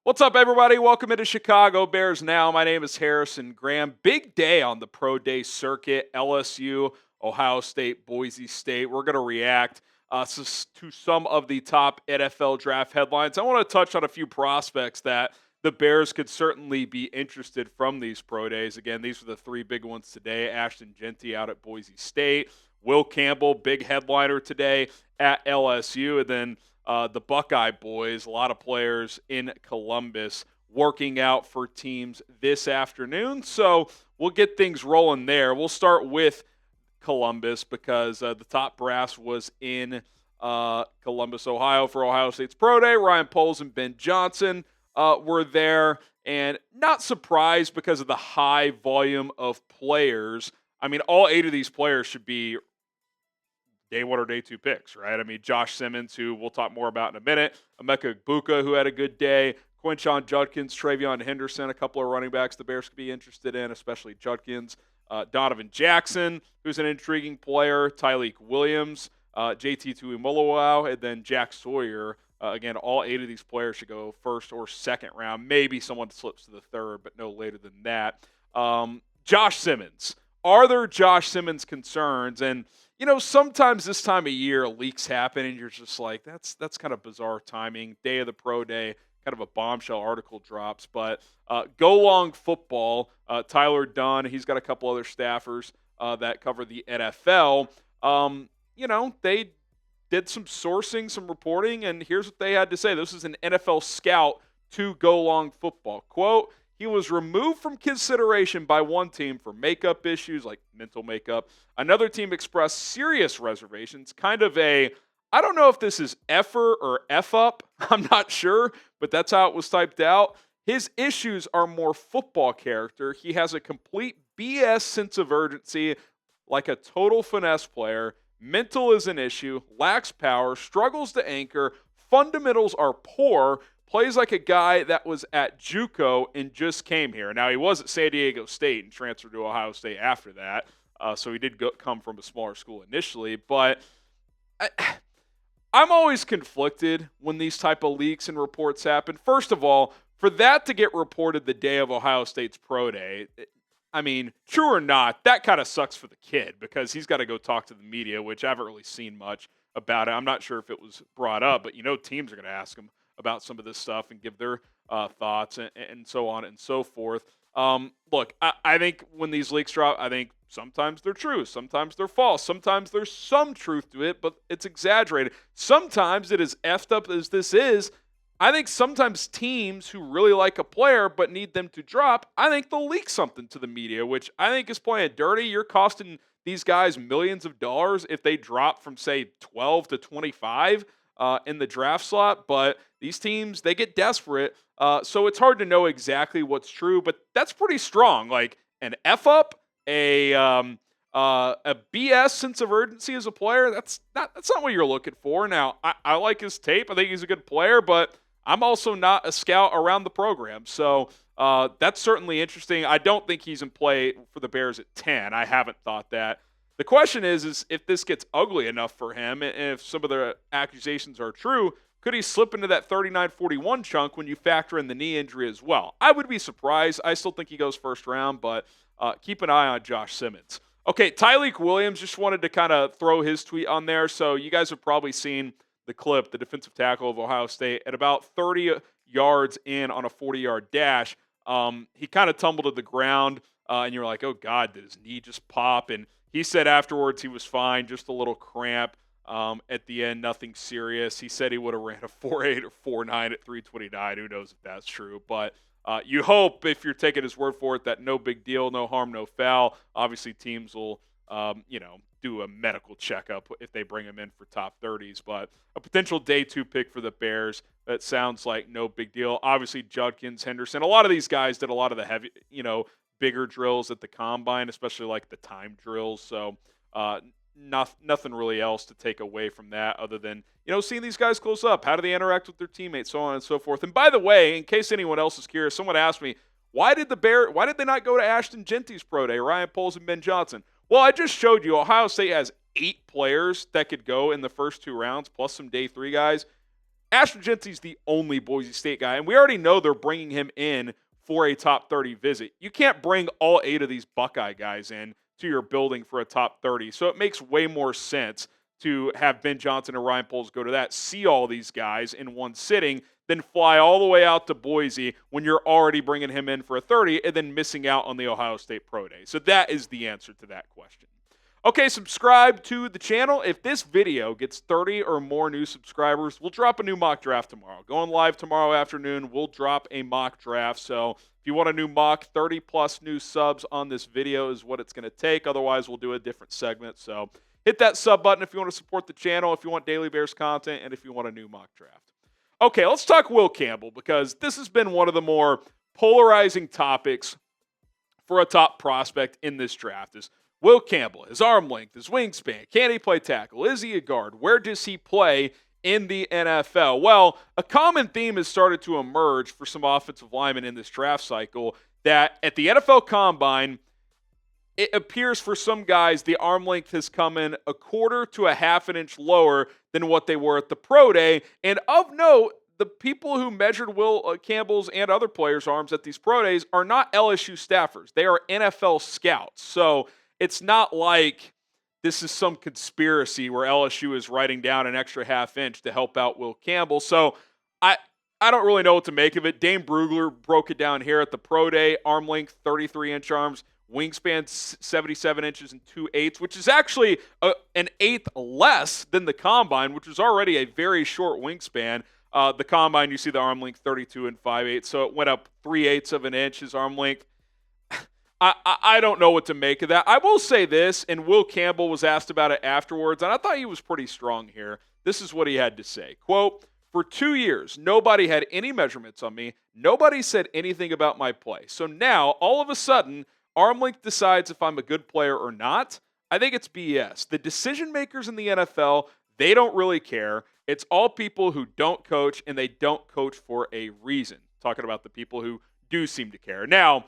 What's up, everybody? Welcome into Chicago Bears Now. My name is Harrison Graham. Big day on the pro day circuit. LSU, Ohio State, Boise State. We're going to react to some of the top NFL draft headlines. I want to touch on a few prospects that the Bears could certainly be interested from these pro days. Again, these are the three big ones today. Ashton Jeanty out at Boise State. Will Campbell, big headliner today at LSU. And then the Buckeye boys, a lot of players in Columbus working out for teams this afternoon. So we'll get things rolling there. We'll start with Columbus because the top brass was in Columbus, Ohio for Ohio State's Pro Day. Ryan Poles and Ben Johnson were there, and not surprised because of the high volume of players. I mean, all 8 of these players should be day 1 or day 2 picks, right? I mean, Josh Simmons, who we'll talk more about in a minute, Emeka Egbuka, who had a good day, Quinshon Judkins, TreVeyon Henderson, a couple of running backs the Bears could be interested in, especially Judkins, Donovan Jackson, who's an intriguing player, Tyleik Williams, JT Tuimoloau, and then Jack Sawyer. Again, all 8 of these players should go first or second round. Maybe someone slips to the third, but no later than that. Josh Simmons. Are there Josh Simmons concerns? And sometimes this time of year, leaks happen, and you're just like, that's kind of bizarre timing. Day of the pro day, kind of a bombshell article drops. But Go Long Football, Tyler Dunn, he's got a couple other staffers that cover the NFL. They did some sourcing, some reporting, and here's what they had to say. This is an NFL scout to Go Long Football. Quote, he was removed from consideration by one team for makeup issues, like mental makeup. Another team expressed serious reservations, kind of I don't know if this is F-er or F-up. I'm not sure, but that's how it was typed out. His issues are more football character. He has a complete BS sense of urgency, like a total finesse player. Mental is an issue, lacks power, struggles to anchor, fundamentals are poor, plays like a guy that was at JUCO and just came here. Now, he was at San Diego State and transferred to Ohio State after that, so he did come from a smaller school initially. But I'm always conflicted when these type of leaks and reports happen. First of all, for that to get reported the day of Ohio State's Pro Day, I mean, true or not, that kind of sucks for the kid because he's got to go talk to the media, which I haven't really seen much about it. I'm not sure if it was brought up, but teams are going to ask him about some of this stuff and give their thoughts and so on and so forth. Look, I think when these leaks drop, I think sometimes they're true, sometimes they're false, sometimes there's some truth to it, but it's exaggerated. Sometimes it is effed up as this is. I think sometimes teams who really like a player but need them to drop, I think they'll leak something to the media, which I think is playing dirty. You're costing these guys millions of dollars if they drop from, say, 12 to 25 in the draft slot. But these teams, they get desperate. So it's hard to know exactly what's true, but that's pretty strong. Like an F-up, a BS sense of urgency as a player, that's not what you're looking for. Now, I like his tape. I think he's a good player, but I'm also not a scout around the program. So that's certainly interesting. I don't think he's in play for the Bears at 10. I haven't thought that. The question is if this gets ugly enough for him, and if some of the accusations are true, could he slip into that 39-41 chunk when you factor in the knee injury as well? I would be surprised. I still think he goes first round, but keep an eye on Josh Simmons. Okay, Tyleik Williams, just wanted to kind of throw his tweet on there. So you guys have probably seen the clip, the defensive tackle of Ohio State, at about 30 yards in on a 40-yard dash. He kind of tumbled to the ground, and you're like, oh, God, did his knee just pop? And he said afterwards he was fine, just a little cramp. At the end, nothing serious. He said he would have ran a 4.8 or 4.9 at 3:29. Who knows if that's true? But you hope, if you're taking his word for it, that no big deal, no harm, no foul. Obviously, teams will, do a medical checkup if they bring him in for top 30s. But a potential day 2 pick for the Bears, that sounds like no big deal. Obviously, Judkins, Henderson, a lot of these guys did a lot of the heavy, bigger drills at the combine, especially like the time drills. So nothing really else to take away from that other than, seeing these guys close up. How do they interact with their teammates, so on and so forth. And by the way, in case anyone else is curious, someone asked me, why did they not go to Ashton Jeanty's Pro Day, Ryan Poles and Ben Johnson? Well, I just showed you Ohio State has 8 players that could go in the first 2 rounds, plus some day 3 guys. Ashton Jeanty's the only Boise State guy, and we already know they're bringing him in for a top 30 visit. You can't bring all 8 of these Buckeye guys in to your building for a top 30, so it makes way more sense to have Ben Johnson and Ryan Poles go to that, see all these guys in one sitting, then fly all the way out to Boise when you're already bringing him in for a 30 and then missing out on the Ohio State Pro Day. So that is the answer to that question. Okay, subscribe to the channel. If this video gets 30 or more new subscribers, we'll drop a new mock draft tomorrow. Going live tomorrow afternoon, we'll drop a mock draft. So if you want a new mock, 30-plus new subs on this video is what it's going to take. Otherwise, we'll do a different segment. So hit that sub button if you want to support the channel, if you want Daily Bears content, and if you want a new mock draft. Okay, let's talk Will Campbell, because this has been one of the more polarizing topics for a top prospect in this draft. Is Will Campbell, his arm length, his wingspan, can he play tackle? Is he a guard? Where does he play in the NFL? Well, a common theme has started to emerge for some offensive linemen in this draft cycle that at the NFL Combine, it appears for some guys the arm length has come in a quarter to a half an inch lower than what they were at the Pro Day. And of note, the people who measured Will Campbell's and other players' arms at these Pro Days are not LSU staffers. They are NFL scouts. So it's not like this is some conspiracy where LSU is writing down an extra half inch to help out Will Campbell. So I don't really know what to make of it. Dane Brugler broke it down here at the Pro Day. Arm length, 33-inch arms. Wingspan, 77 inches and 2/8, which is actually an eighth less than the Combine, which was already a very short wingspan. The Combine, you see the arm length 32 and 5/8, so it went up 3/8 of an inch, his arm length. I don't know what to make of that. I will say this, and Will Campbell was asked about it afterwards, and I thought he was pretty strong here. This is what he had to say. Quote, "For 2 years, nobody had any measurements on me. Nobody said anything about my play. So now, all of a sudden, arm length decides if I'm a good player or not. I think it's BS. The decision makers in the NFL, they don't really care. It's all people who don't coach, and they don't coach for a reason." Talking about the people who do seem to care. Now,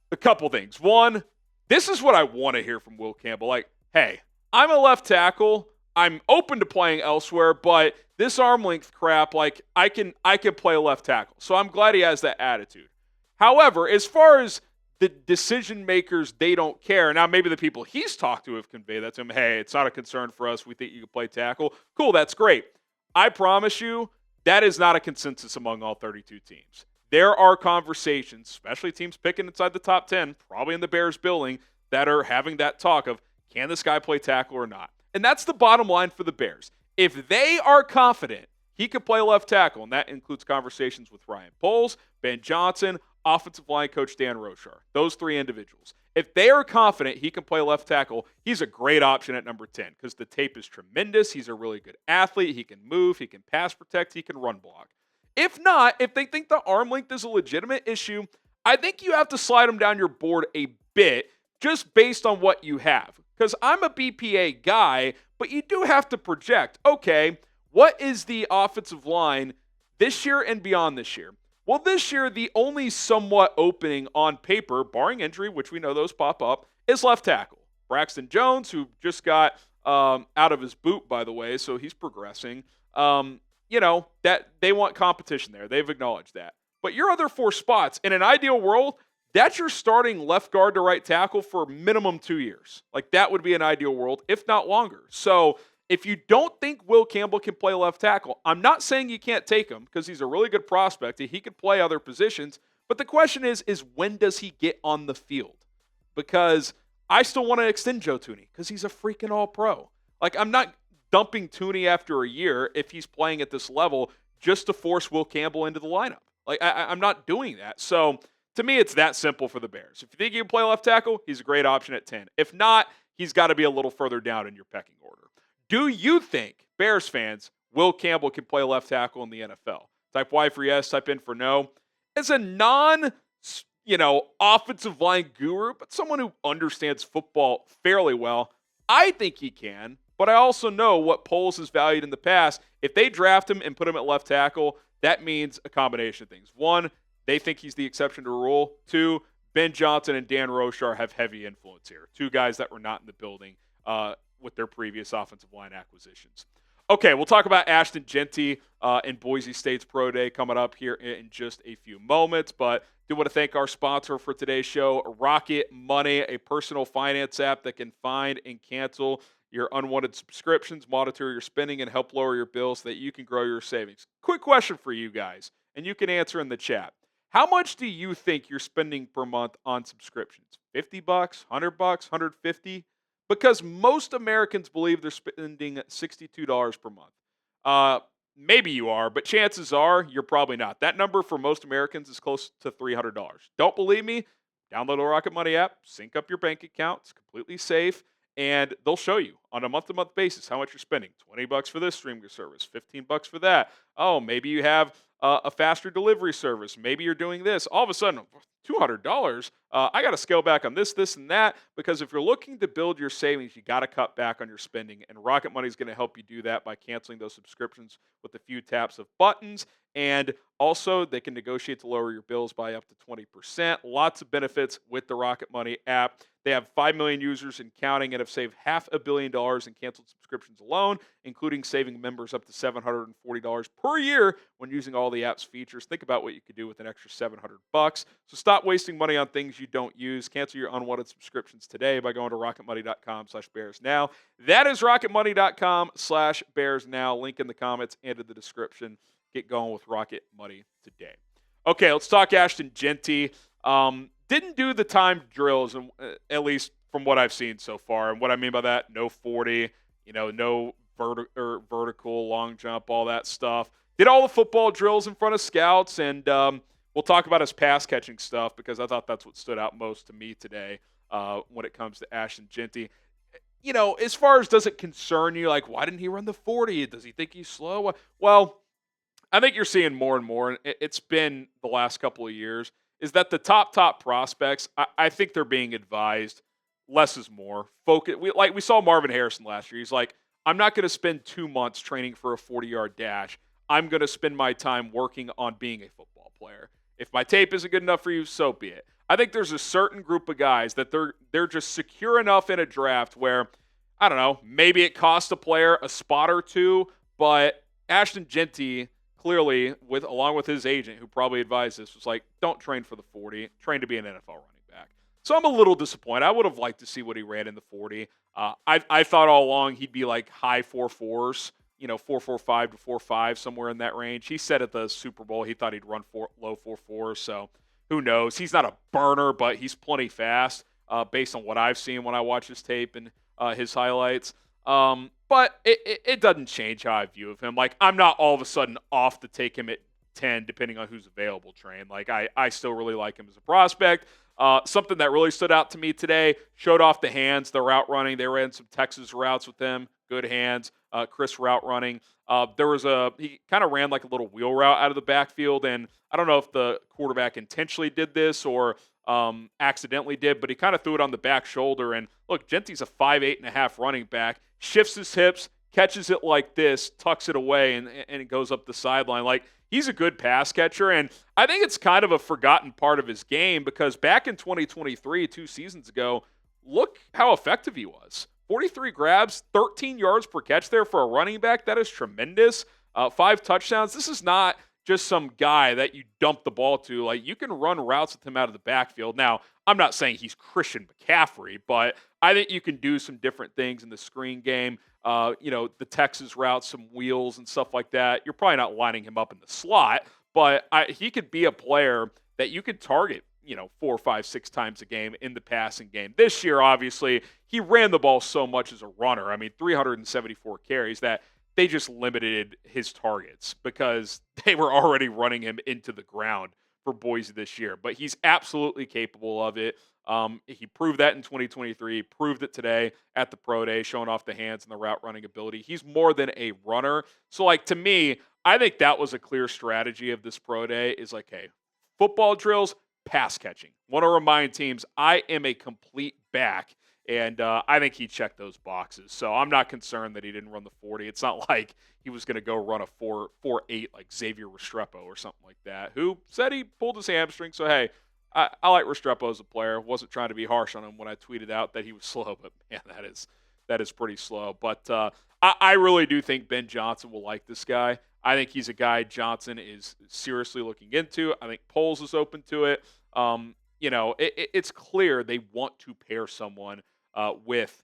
a couple things. One, this is what I want to hear from Will Campbell. Like, hey, I'm a left tackle. I'm open to playing elsewhere, but this arm length crap, like, I can play left tackle. So I'm glad he has that attitude. However, as far as the decision makers, they don't care. Now, maybe the people he's talked to have conveyed that to him. Hey, it's not a concern for us. We think you can play tackle. Cool, that's great. I promise you, that is not a consensus among all 32 teams. There are conversations, especially teams picking inside the top 10, probably in the Bears building, that are having that talk of, can this guy play tackle or not? And that's the bottom line for the Bears. If they are confident he could play left tackle, and that includes conversations with Ryan Poles, Ben Johnson, offensive line coach Dan Rochar, those 3 individuals. If they are confident he can play left tackle, he's a great option at number 10 because the tape is tremendous. He's a really good athlete. He can move. He can pass protect. He can run block. If not, if they think the arm length is a legitimate issue, I think you have to slide him down your board a bit just based on what you have. Because I'm a BPA guy, but you do have to project, okay, what is the offensive line this year and beyond this year? Well, this year, the only somewhat opening on paper, barring injury, which we know those pop up, is left tackle. Braxton Jones, who just got out of his boot, by the way, so he's progressing. That they want competition there. They've acknowledged that. But your other 4 spots, in an ideal world, that's your starting left guard to right tackle for minimum 2 years. Like, that would be an ideal world, if not longer. So if you don't think Will Campbell can play left tackle, I'm not saying you can't take him because he's a really good prospect. He could play other positions. But the question is when does he get on the field? Because I still want to extend Joe Thuney because he's a freaking all-pro. Like, I'm not dumping Thuney after a year if he's playing at this level just to force Will Campbell into the lineup. Like, I'm not doing that. So to me, it's that simple for the Bears. If you think he can play left tackle, he's a great option at 10. If not, he's got to be a little further down in your pecking order. Do you think, Bears fans, Will Campbell can play left tackle in the NFL? Type Y for yes, type in for no. As a offensive line guru, but someone who understands football fairly well, I think he can, but I also know what Poles has valued in the past. If they draft him and put him at left tackle, that means a combination of things. 1, they think he's the exception to the rule. 2, Ben Johnson and Dan Rochar have heavy influence here. 2 guys that were not in the building with their previous offensive line acquisitions. Okay, we'll talk about Ashton Jeanty and Boise State's Pro Day coming up here in just a few moments. But do want to thank our sponsor for today's show, Rocket Money, a personal finance app that can find and cancel your unwanted subscriptions, monitor your spending, and help lower your bills so that you can grow your savings. Quick question for you guys, and you can answer in the chat. How much do you think you're spending per month on subscriptions? 50 bucks, 100 bucks, 150? Because most Americans believe they're spending $62 per month. Maybe you are, but chances are you're probably not. That number for most Americans is close to $300. Don't believe me? Download the Rocket Money app, sync up your bank account. It's completely safe, and they'll show you on a month-to-month basis how much you're spending. 20 bucks for this streaming service, 15 bucks for that. Oh, maybe you have a faster delivery service. Maybe you're doing this. All of a sudden, $200. I got to scale back on this, and that, because if you're looking to build your savings, you got to cut back on your spending. And Rocket Money is going to help you do that by canceling those subscriptions with a few taps of buttons. And also, they can negotiate to lower your bills by up to 20%. Lots of benefits with the Rocket Money app. They have 5 million users and counting and have saved $500 million in canceled subscriptions alone, including saving members up to $740 per year when using all the app's features. Think about what you could do with an extra $700. So stop wasting money on things you don't use. Cancel your unwanted subscriptions today by going to rocketmoney.com/bearsnow. That is rocketmoney.com/bearsnow. Link in the comments and in the description. Get going with Rocket Money today. Okay, let's talk Ashton Jeanty. Didn't do the timed drills, at least from what I've seen so far. And what I mean by that, no 40, no vertical, long jump, all that stuff. Did all the football drills in front of scouts, and we'll talk about his pass catching stuff because I thought that's what stood out most to me today when it comes to Ashton Jeanty. As far as does it concern you, like, why didn't he run the 40? Does he think he's slow? Well, I think you're seeing more and more, and it's been the last couple of years, is that the top prospects, I think they're being advised less is more. Focus. We saw Marvin Harrison last year. He's like, I'm not going to spend 2 months training for a 40-yard dash. I'm going to spend my time working on being a football player. If my tape isn't good enough for you, so be it. I think there's a certain group of guys that they're just secure enough in a draft where, I don't know, maybe it costs a player a spot or two, but Ashton Jeanty clearly, along with his agent, who probably advised this, was like, don't train for the 40, train to be an NFL running back. So I'm a little disappointed. I would have liked to see what he ran in the 40. I thought all along he'd be like high 4.4s, 4.45 to 4.5, somewhere in that range. He said at the Super Bowl he thought he'd run low 4.4s, so who knows? He's not a burner, but he's plenty fast based on what I've seen when I watch his tape and his highlights. But it doesn't change how I view of him. Like, I'm not all of a sudden off to take him at 10, depending on who's available, Train. Like, I still really like him as a prospect. Something that really stood out to me today, showed off the hands, the route running. They ran some Texas routes with him. Good hands. Chris route running. He kind of ran like a little wheel route out of the backfield, and I don't know if the quarterback intentionally did this or accidentally did, but he kind of threw it on the back shoulder. And look, Jeanty's a 5'8.5" running back, shifts his hips, catches it like this, tucks it away, and it goes up the sideline. Like, he's a good pass catcher, and I think it's kind of a forgotten part of his game because back in 2023, 2 seasons ago, look how effective he was. 43 grabs, 13 yards per catch there for a running back. That is tremendous. 5 touchdowns. This is not just some guy that you dump the ball to. Like, you can run routes with him out of the backfield. Now, I'm not saying he's Christian McCaffrey, but I think you can do some different things in the screen game. The Texas routes, some wheels and stuff like that. You're probably not lining him up in the slot, but he could be a player that you could target 4, 5, 6 times a game in the passing game. This year, obviously, he ran the ball so much as a runner. I mean, 374 carries that they just limited his targets because they were already running him into the ground for Boise this year. But he's absolutely capable of it. He proved that in 2023, proved it today at the Pro Day, showing off the hands and the route running ability. He's more than a runner. So, like, to me, I think that was a clear strategy of this Pro Day is like, hey, football drills, pass catching. Want to remind teams I am a complete back, and I think he checked those boxes. So I'm not concerned that he didn't run the 40. It's not like he was going to go run a 4.8 like Xavier Restrepo or something like that, who said he pulled his hamstring. So, hey, I like Restrepo as a player. Wasn't trying to be harsh on him when I tweeted out that he was slow, but, man, that is pretty slow. But I really do think Ben Johnson will like this guy. I think he's a guy Johnson is seriously looking into. I think Poles is open to it. It's clear they want to pair someone with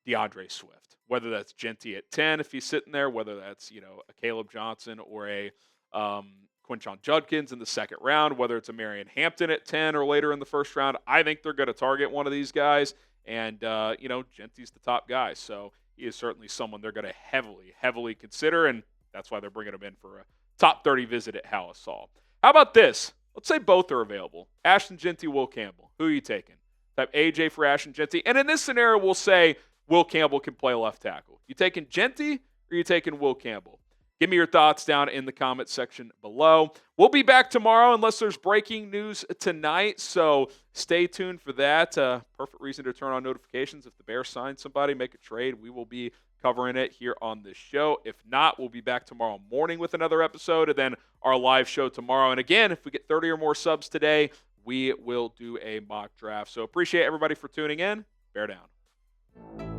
DeAndre Swift, whether that's Jeanty at 10 if he's sitting there, whether that's, a Caleb Johnson or a Quinshon Judkins in the second round, whether it's a Marion Hampton at 10 or later in the first round. I think they're going to target one of these guys, and, Jeanty's the top guy, so he is certainly someone they're going to heavily, heavily consider, and that's why they're bringing him in for a top 30 visit at Hallis Hall. How about this? Let's say both are available. Ashton Jeanty, Will Campbell. Who are you taking? Type AJ for Ashton Jeanty. And in this scenario, we'll say Will Campbell can play left tackle. You taking Jeanty or you taking Will Campbell? Give me your thoughts down in the comment section below. We'll be back tomorrow unless there's breaking news tonight, so stay tuned for that. Perfect reason to turn on notifications. If the Bears sign somebody, make a trade, we will be covering it here on this show. If not, we'll be back tomorrow morning with another episode, and then our live show tomorrow. And again, if we get 30 or more subs today, we will do a mock draft. So appreciate everybody for tuning in. Bear down.